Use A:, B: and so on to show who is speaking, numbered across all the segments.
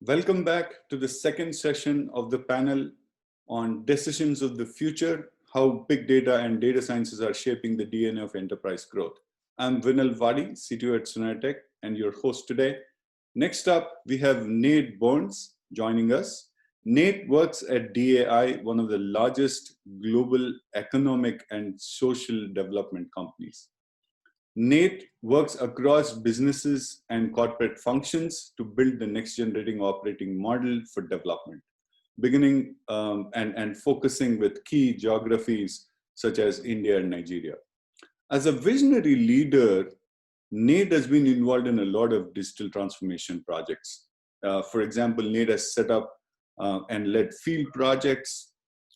A: Welcome back to the second session of the panel on decisions of the future, how big data and data sciences are shaping the DNA of enterprise growth. I'm Vinil Vadi, CTO at SuneraTech, and your host today. Next up, we have Nate Bourns joining us. Nate works at DAI, one of the largest global economic and social development companies. Nate works across businesses and corporate functions to build the next generating operating model for development, beginning and focusing with key geographies such as India and Nigeria. As a visionary leader, Nate has been involved in a lot of digital transformation projects. For example, Nate has set up and led field projects,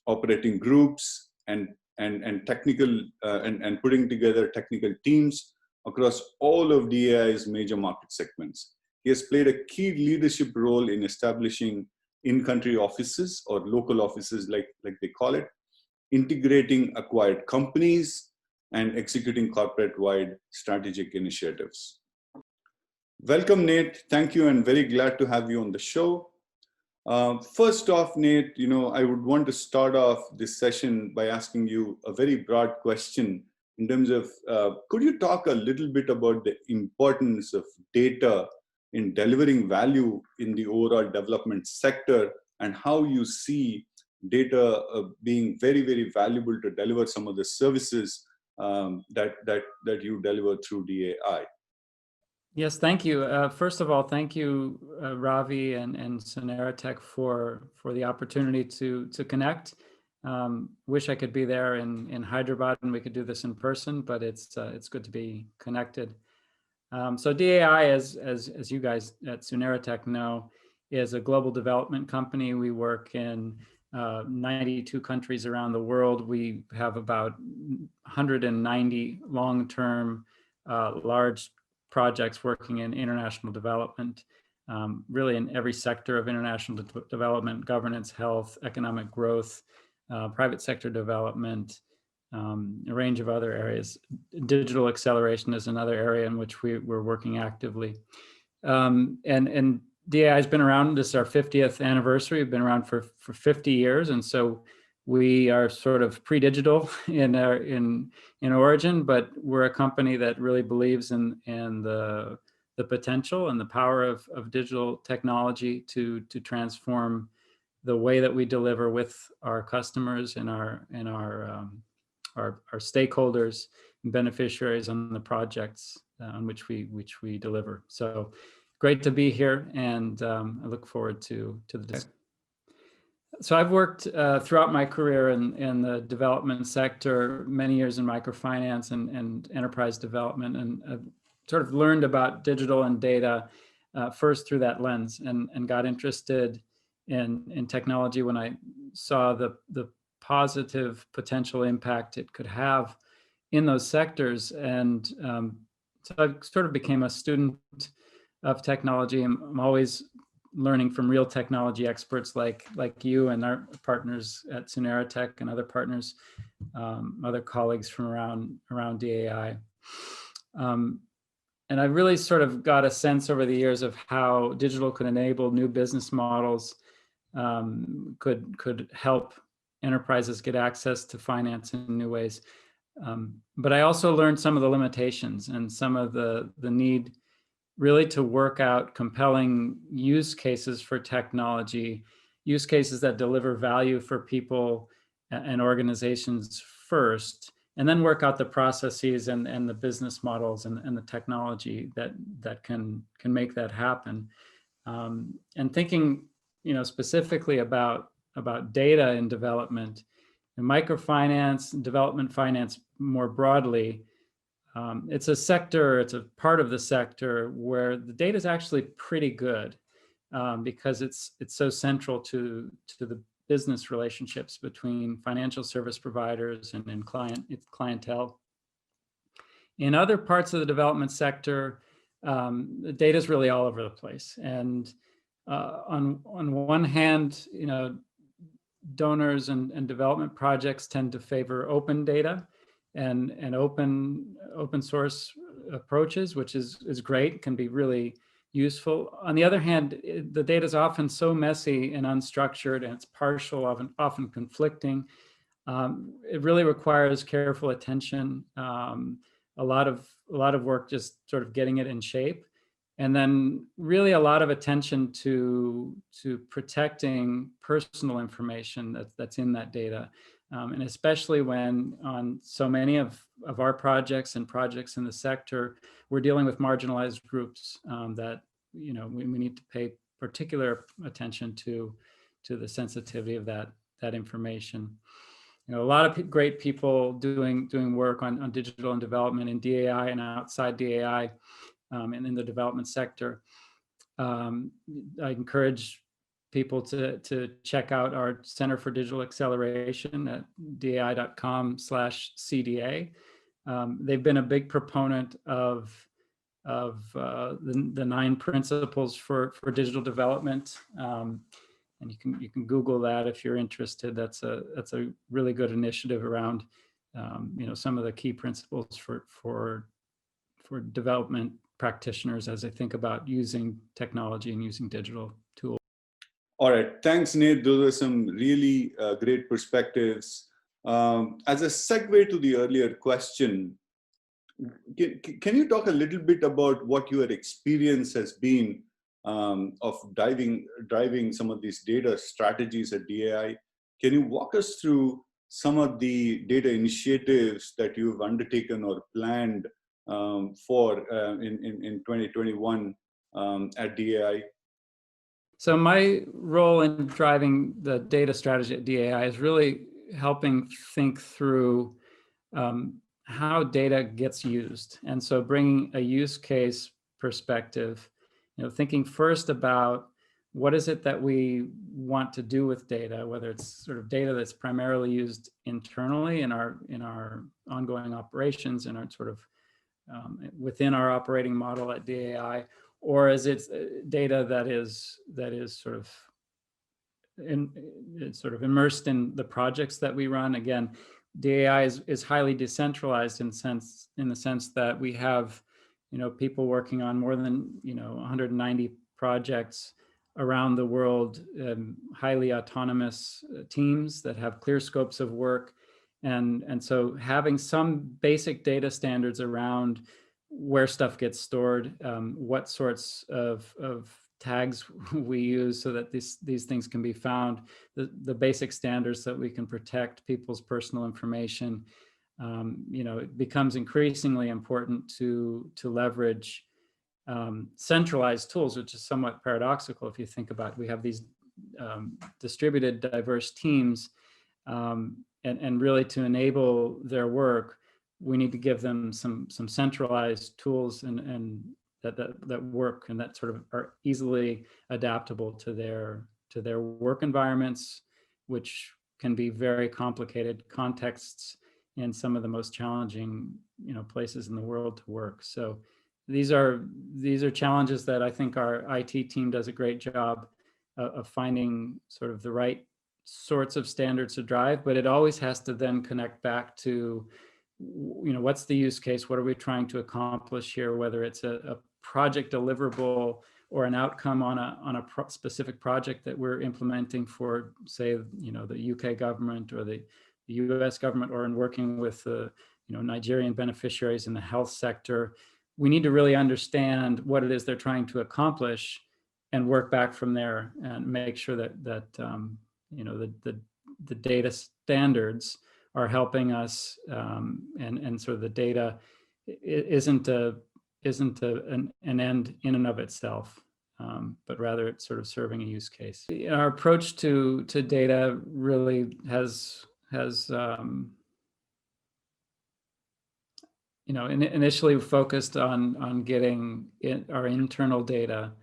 A: operating groups, and technical and putting together technical teams across all of DAI's major market segments. He has played a key leadership role in establishing in-country offices or local offices, like they call it, integrating acquired companies, and executing corporate-wide strategic initiatives. Welcome, Nate. Thank you, and very glad to have you on the show. First off, Nate, I would want to start off this session by asking you a very broad question in terms of, could you talk a little bit about the importance of data in delivering value in the overall development sector, and how you see data being very, very valuable to deliver some of the services that you deliver through DAI?
B: Yes, thank you. First of all, thank you, Ravi and SuneraTech for the opportunity to connect. Wish I could be there in Hyderabad and we could do this in person, but it's good to be connected. So DAI, as you guys at SuneraTech know, is a global development company. We work in 92 countries around the world. We have about 190 long-term, large projects working in international development, really in every sector of international development, governance, health, economic growth, private sector development, a range of other areas. Digital acceleration is another area in which we're working actively. And DAI has been around. This is our 50th anniversary. We've been around for 50 years. And so we are sort of pre-digital in origin, but we're a company that really believes in the potential and the power of digital technology to transform the way that we deliver with our customers and our stakeholders and beneficiaries on the projects on which we deliver. So great to be here, and I look forward to the discussion. So I've worked throughout my career in the development sector, many years in microfinance and enterprise development, and I've sort of learned about digital and data first through that lens, and got interested in technology when I saw the positive potential impact it could have in those sectors. And so I sort of became a student of technology. I'm always learning from real technology experts like you and our partners at SuneraTech and other partners, other colleagues from around DAI. And I really sort of got a sense over the years of how digital could enable new business models, could help enterprises get access to finance in new ways. But I also learned some of the limitations and some of the need really to work out compelling use cases for technology, use cases that deliver value for people and organizations first, and then work out the processes and the business models and the technology that can make that happen. And thinking, specifically about data in development, and microfinance, and development finance more broadly, it's a sector, it's a part of the sector where the data is actually pretty good because it's so central to the business relationships between financial service providers and clientele. In other parts of the development sector, the data is really all over the place. And on one hand, donors and development projects tend to favor open data and open source approaches, which is great, can be really useful. On the other hand, the data is often so messy and unstructured, and it's partial, often conflicting. It really requires careful attention, a lot of work just sort of getting it in shape, and then really a lot of attention to protecting personal information that's in that data. And especially when on so many of our projects and projects in the sector, we're dealing with marginalized groups that we need to pay particular attention to the sensitivity of that information. A lot of great people doing work on digital and development in DAI and outside DAI and in the development sector. I encourage people to check out our Center for Digital Acceleration at dai.com/CDA. They've been a big proponent of the 9 principles for digital development. And you can Google that if you're interested. That's a really good initiative around some of the key principles for development practitioners as they think about using technology and using digital tools.
A: All right, thanks, Nate. Those are some really great perspectives. As a segue to the earlier question, can you talk a little bit about what your experience has been of driving some of these data strategies at DAI? Can you walk us through some of the data initiatives that you've undertaken or planned for in 2021 at DAI?
B: So my role in driving the data strategy at DAI is really helping think through how data gets used. And so bringing a use case perspective, thinking first about what is it that we want to do with data, whether it's sort of data that's primarily used internally in our ongoing operations, in our sort of within our operating model at DAI, or is it data that is sort of immersed in the projects that we run. Again, DAI is highly decentralized in the sense that we have people working on more than 190 projects around the world, highly autonomous teams that have clear scopes of work, and so having some basic data standards around where stuff gets stored, what sorts of tags we use so that these things can be found, the basic standards that we can protect people's personal information. It becomes increasingly important to leverage centralized tools, which is somewhat paradoxical if you think about it. We have these distributed, diverse teams, and really to enable their work, we need to give them some centralized tools and that work and that sort of are easily adaptable to their work environments, which can be very complicated contexts in some of the most challenging places in the world to work. So these are challenges that I think our IT team does a great job of finding sort of the right sorts of standards to drive, but it always has to then connect back to what's the use case, what are we trying to accomplish here, whether it's a project deliverable or an outcome on a specific project that we're implementing for, say, the UK government or the US government, or in working with the Nigerian beneficiaries in the health sector. We need to really understand what it is they're trying to accomplish and work back from there and make sure that the data standards are helping us, and sort of the data isn't an end in and of itself, but rather it's sort of serving a use case. Our approach to data really has initially focused on getting our internal data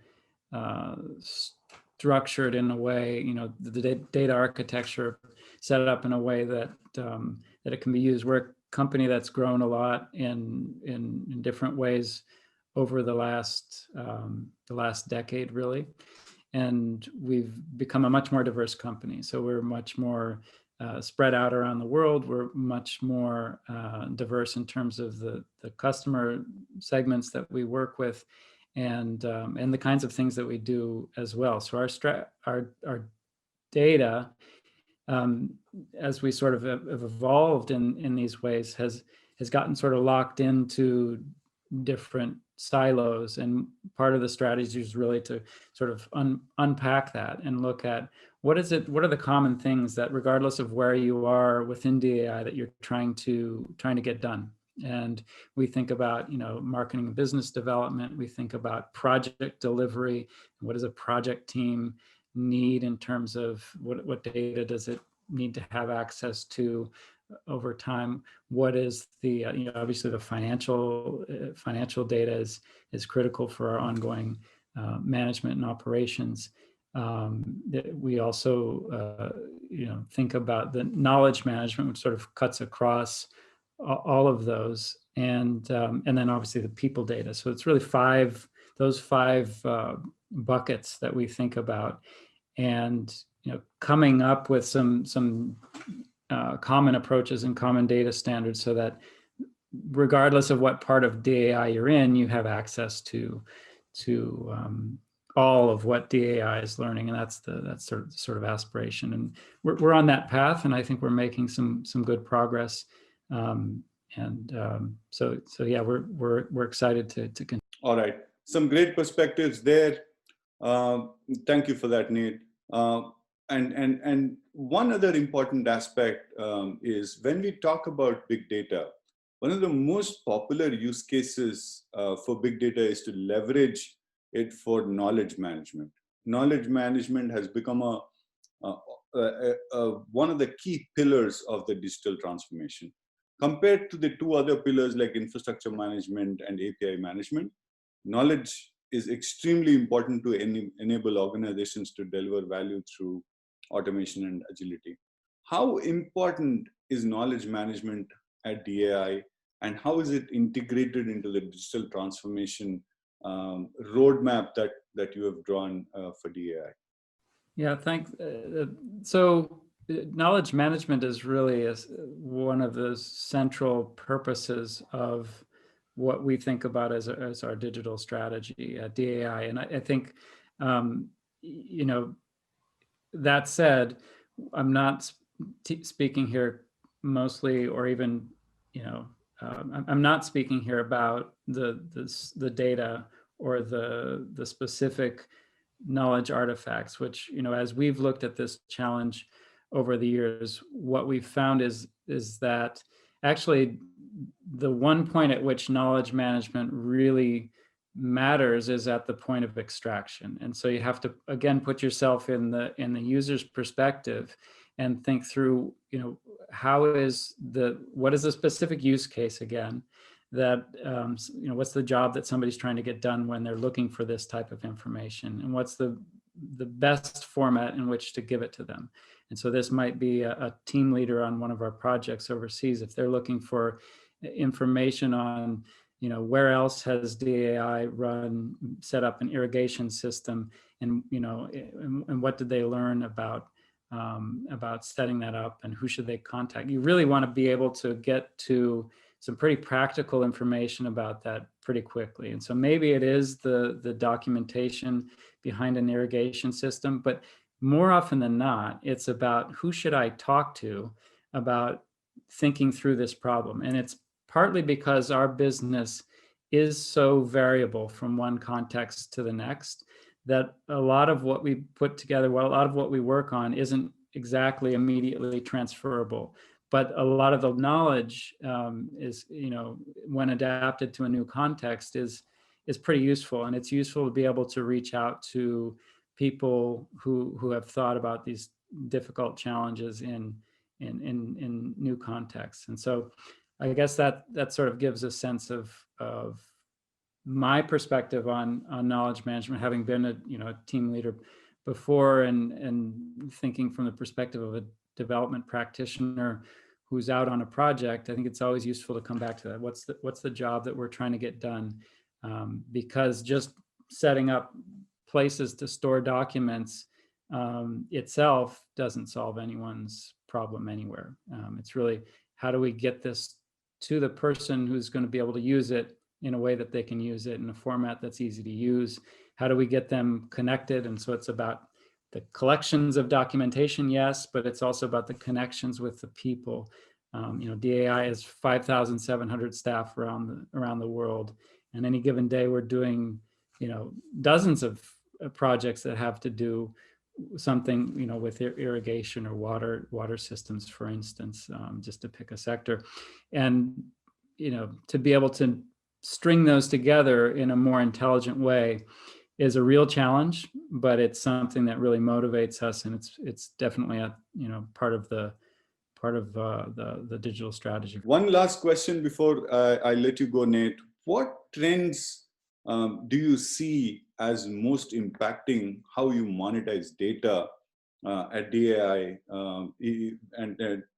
B: structured in a way, the data architecture set up in a way that it can be used. We're a company that's grown a lot in different ways over the last decade, really, and we've become a much more diverse company. So we're much more spread out around the world. We're much more diverse in terms of the customer segments that we work with. and the kinds of things that we do as well. So our data, as we sort of have evolved in these ways, has gotten sort of locked into different silos, and part of the strategy is really to sort of unpack that and look at what are the common things that, regardless of where you are within DAI, that you're trying to get done. And we think about, marketing and business development. We think about project delivery. What does a project team need in terms of what data does it need to have access to over time? What is the obviously the financial data is critical for our ongoing management and operations. We also think about the knowledge management, which sort of cuts across all of those, and then obviously the people data. So it's really those five buckets that we think about, and coming up with some common approaches and common data standards, so that regardless of what part of DAI you're in, you have access to all of what DAI is learning, and that's sort of aspiration. And we're on that path, and I think we're making some good progress. So yeah, we're excited to continue.
A: All right, some great perspectives there. Thank you for that, Nate. And one other important aspect is when we talk about big data, one of the most popular use cases for big data is to leverage it for knowledge management. Knowledge management has become one of the key pillars of the digital transformation. Compared to the two other pillars like infrastructure management and API management, knowledge is extremely important to enable organizations to deliver value through automation and agility. How important is knowledge management at DAI, and how is it integrated into the digital transformation roadmap that you have drawn for DAI?
B: Yeah, thanks. So knowledge management is really one of the central purposes of what we think about as our digital strategy at DAI. And I think, that said, I'm not speaking here mostly, or even, I'm not speaking here about the data or the specific knowledge artifacts, which, as we've looked at this challenge over the years, what we've found is that actually the one point at which knowledge management really matters is at the point of extraction. And so you have to, again, put yourself in the user's perspective and think through, what is the specific use case, again, that, what's the job that somebody's trying to get done when they're looking for this type of information, and what's the best format in which to give it to them. And so this might be a team leader on one of our projects overseas. If they're looking for information on, where else has DAI set up an irrigation system, and, and what did they learn about setting that up, and who should they contact? You really want to be able to get to some pretty practical information about that pretty quickly. And so maybe it is the documentation behind an irrigation system, but more often than not, it's about who should I talk to about thinking through this problem. And it's partly because our business is so variable from one context to the next, that a lot of what we put together, a lot of what we work on isn't exactly immediately transferable. But a lot of the knowledge is, when adapted to a new context, is pretty useful. And it's useful to be able to reach out to people who have thought about these difficult challenges in new contexts. And so I guess that sort of gives a sense of my perspective on knowledge management, having been a team leader before, and thinking from the perspective of a development practitioner who's out on a project. I think it's always useful to come back to that. What's the job that we're trying to get done? Because just setting up places to store documents itself doesn't solve anyone's problem anywhere. It's really, how do we get this to the person who's going to be able to use it in a way that they can use it in a format that's easy to use? How do we get them connected? And so it's about the collections of documentation, yes, but it's also about the connections with the people. DAI has 5,700 staff around the world, and any given day we're doing, dozens of projects that have to do something, with irrigation or water systems, for instance, just to pick a sector, and to be able to string those together in a more intelligent way is a real challenge, but it's something that really motivates us, and it's definitely a part of the digital strategy.
A: One last question before I let you go, Nate. What trends do you see as most impacting how you monetize data at DAI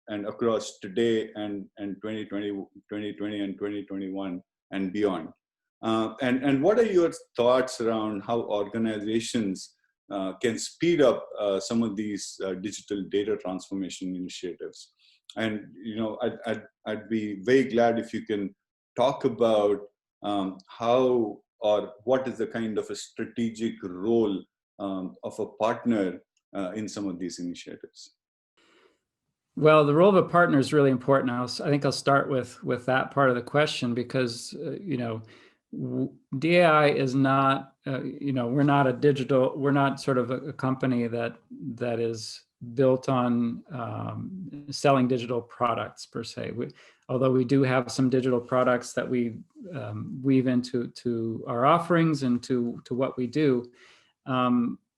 A: and across today and 2020 and 2021 and beyond? And what are your thoughts around how organizations can speed up some of these digital data transformation initiatives? And I'd be very glad if you can talk about how or what is the kind of a strategic role of a partner in some of these initiatives.
B: Well, the role of a partner is really important. I think I'll start with that part of the question, because DAI is not, we're not sort of a company that is built on selling digital products per se. Although we do have some digital products that we weave into our offerings and to what we do,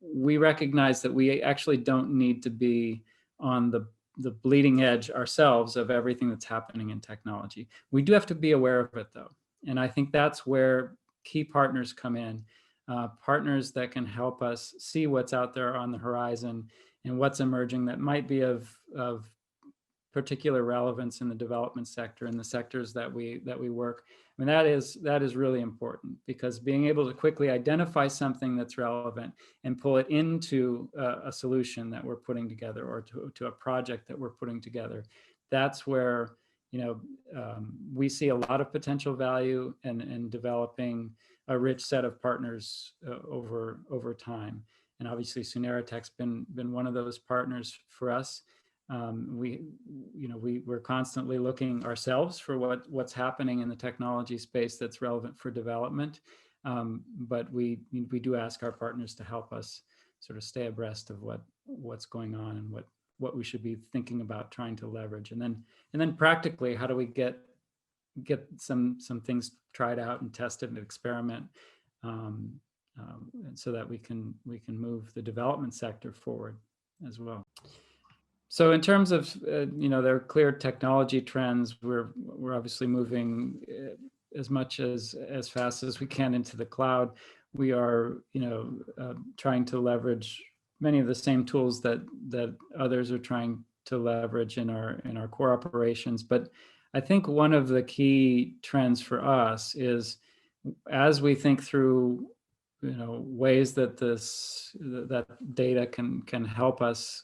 B: we recognize that we actually don't need to be on the bleeding edge ourselves of everything that's happening in technology. We do have to be aware of it, though. And I think that's where key partners come in, partners that can help us see what's out there on the horizon and what's emerging that might be of particular relevance in the development sector and the sectors that we work. I mean, that is really important, because being able to quickly identify something that's relevant and pull it into a solution that we're putting together, or to a project that we're putting together, that's where we see a lot of potential value in developing a rich set of partners over time. And obviously, SuneraTech's been one of those partners for us. We're constantly looking ourselves for what's happening in the technology space that's relevant for development, but we do ask our partners to help us sort of stay abreast of what's going on and what we should be thinking about trying to leverage. And then practically, how do we get some things tried out and tested and experiment, so that we can move the development sector forward as well. So in terms of, there are clear technology trends. We're obviously moving as much as fast as we can into the cloud. We are, trying to leverage many of the same tools that others are trying to leverage in our core operations. But I think one of the key trends for us is, as we think through, ways that that data can help us,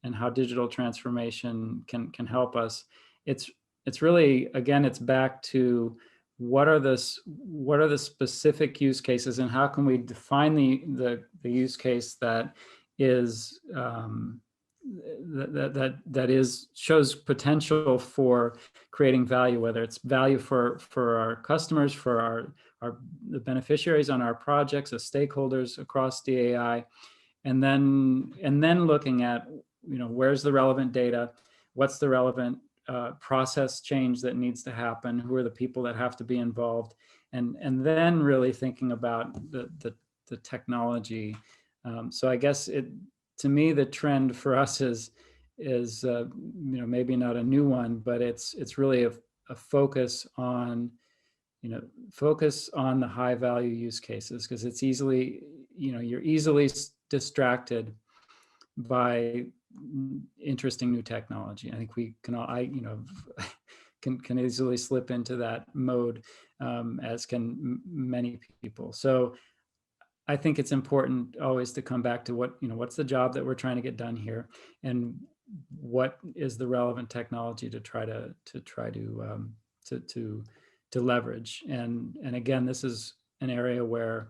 B: and how digital transformation can help us, it's really, again, it's back to what are the specific use cases, and how can we define the use case that is shows potential for creating value, whether it's value for our customers, for the beneficiaries on our projects, as stakeholders across DAI, and then looking at, where's the relevant data, what's the relevant process change that needs to happen, who are the people that have to be involved, and then really thinking about the technology. So I guess to me, the trend for us is maybe not a new one, but it's really a focus on the high value use cases, because it's easily, you're easily distracted by interesting new technology. I think we can all, can easily slip into that mode, as can many people. So I think it's important always to come back to what's the job that we're trying to get done here, and what is the relevant technology to try to leverage. And again, this is an area where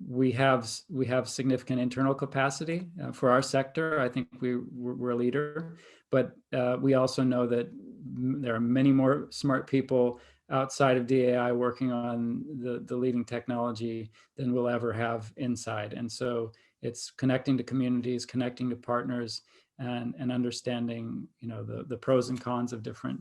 B: we have significant internal capacity for our sector. I think we're a leader, but we also know that there are many more smart people outside of DAI working on the leading technology than we'll ever have inside. And so it's connecting to communities, connecting to partners, and understanding, you know, the pros and cons of different